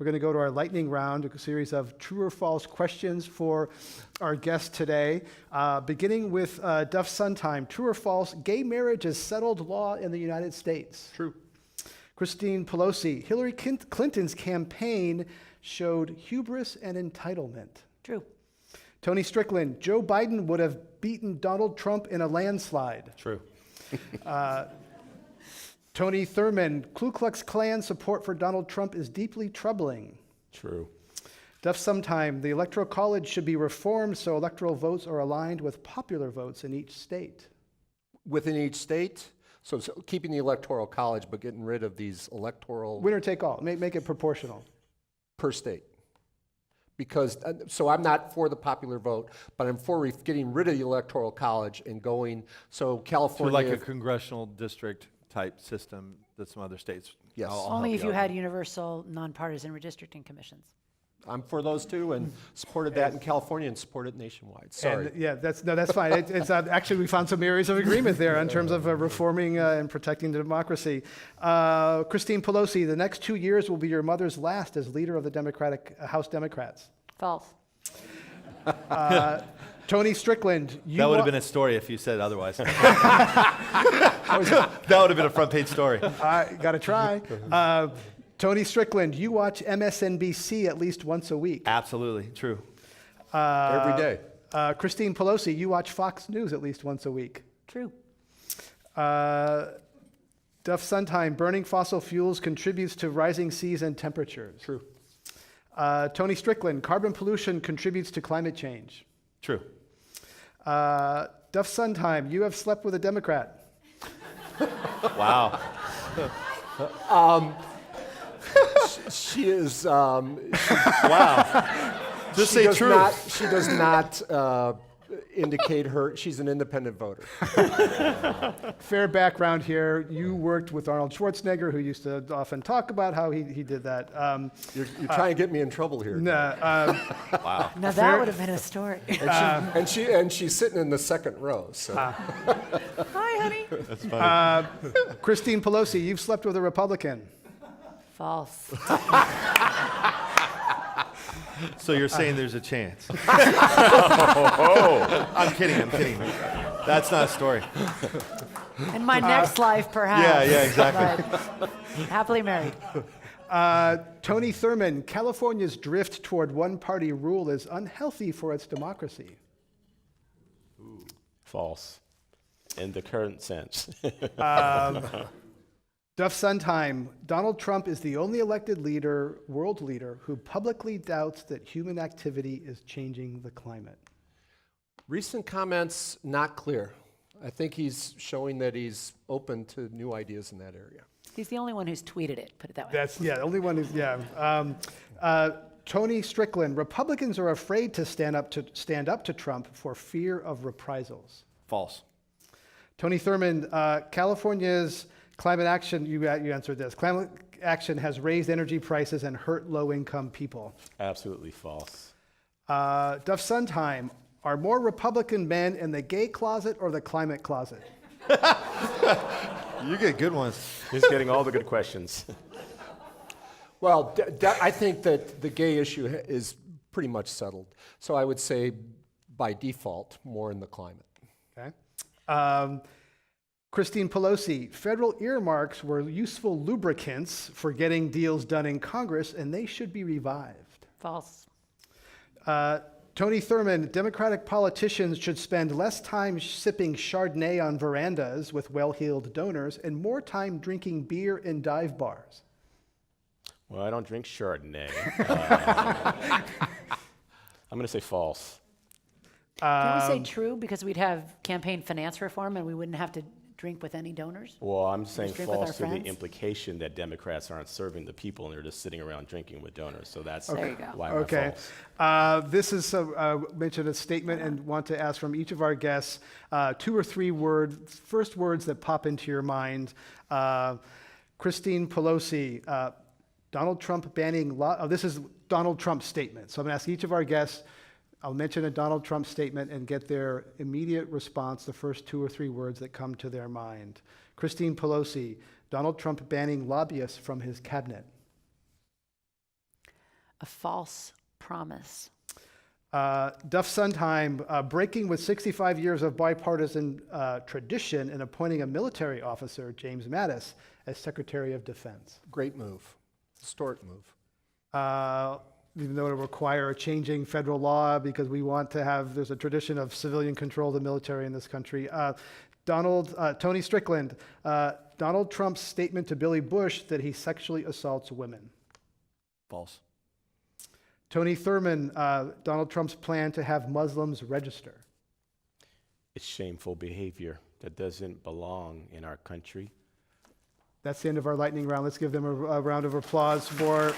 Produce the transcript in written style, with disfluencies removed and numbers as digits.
We're going to go to our lightning round, a series of true or false questions for our guest today. Beginning with Duff Sundheim. True or false, gay marriage is settled law in the United States? True. Christine Pelosi. Hillary Clinton's campaign showed hubris and entitlement. True. Tony Strickland. Joe Biden would have beaten Donald Trump in a landslide. True. Tony Thurmond. Ku Klux Klan support for Donald Trump is deeply troubling. True. Duff Sundheim. The Electoral College should be reformed so electoral votes are aligned with popular votes in each state. Within each state, so keeping the Electoral College, but getting rid of these electoral Winner take all. Make it proportional. per state. Because, so I'm not for the popular vote, but I'm for getting rid of the Electoral College and going, so So California. like a congressional district type system that some other states. Yes. I'll Only help if you you out. had universal nonpartisan redistricting commissions. I'm for those two and supported that in California and support it nationwide. Sorry. And, yeah, that's fine. It's actually, we found some areas of agreement there in terms of reforming and protecting the democracy. Christine Pelosi, the next 2 years will be your mother's last as leader of the House Democrats. False. Tony Strickland, That would have been a story if you said otherwise. That would have been a front page story. Got to try. Tony Strickland, you watch MSNBC at least once a week. Absolutely true. Every day. Christine Pelosi, you watch Fox News at least once a week. True. Duff Sundheim, burning fossil fuels contributes to rising seas and temperatures. True. Tony Strickland, carbon pollution contributes to climate change. True. Duff Sundheim, you have slept with a Democrat. Wow. She is, Wow. Just say true. She does not indicate she's an independent voter. Fair background here. You worked with Arnold Schwarzenegger, who used to often talk about how he did that. You're trying to get me in trouble here. Wow. Now that would have been a story. And she's sitting in the second row. So Hi, honey. That's funny. Christine Pelosi, you've slept with a Republican. False. So you're saying there's a chance? I'm kidding. That's not a story. In my next life, perhaps. Yeah, exactly. But happily married. Tony Thurmond, California's drift toward one-party rule is unhealthy for its democracy. False. In the current sense. Duff Sundheim, Donald Trump is the only elected leader, world leader, who publicly doubts that human activity is changing the climate. recent comments, not clear. I think he's showing that he's open to new ideas in that area. He's the only one who's tweeted it, put it that way. That's, yeah, the only one who's, yeah. Tony Strickland, Republicans are afraid to stand up to Trump for fear of reprisals. False. Tony Thurmond, California's climate action, you answered this. Climate action has raised energy prices and hurt low-income people. Absolutely false. Duff Sundheim, are more Republican men in the gay closet or the climate closet? You get good ones. He's getting all the good questions. Well, I think that the gay issue is pretty much settled. So I would say, by default, more in the climate. Okay. Christine Pelosi, federal earmarks were useful lubricants for getting deals done in Congress, and they should be revived. False. Tony Thurmond, Democratic politicians should spend less time sipping Chardonnay on verandas with well-heeled donors and more time drinking beer in dive bars. Well, I don't drink Chardonnay. I'm going to say false. Can we say true because we'd have campaign finance reform and we wouldn't have to drink with any donors? Well, I'm saying drink with our false to the friends? implication that Democrats aren't serving the people and they're just sitting around drinking with donors. So that's There you go. why I'm Okay. false. This is mentioned a statement and want to ask from each of our guests 2 or 3 first words that pop into your mind. Christine Pelosi, Donald Trump banning, this is Donald Trump's statement. So I'm going to ask each of our guests, I'll mention a Donald Trump statement and get their immediate response, the first 2 or 3 words that come to their mind. Christine Pelosi, Donald Trump banning lobbyists from his cabinet. A false promise. Duff Sundheim, breaking with 65 years of bipartisan tradition in appointing a military officer, James Mattis, as Secretary of Defense. Great move. Historic move. Even though it would require a changing federal law because we want to have, there's a tradition of civilian control of the military in this country. Tony Strickland, Donald Trump's statement to Billy Bush that he sexually assaults women. False. Tony Thurmond, Donald Trump's plan to have Muslims register. It's shameful behavior that doesn't belong in our country. That's the end of our lightning round. Let's give them a round of applause for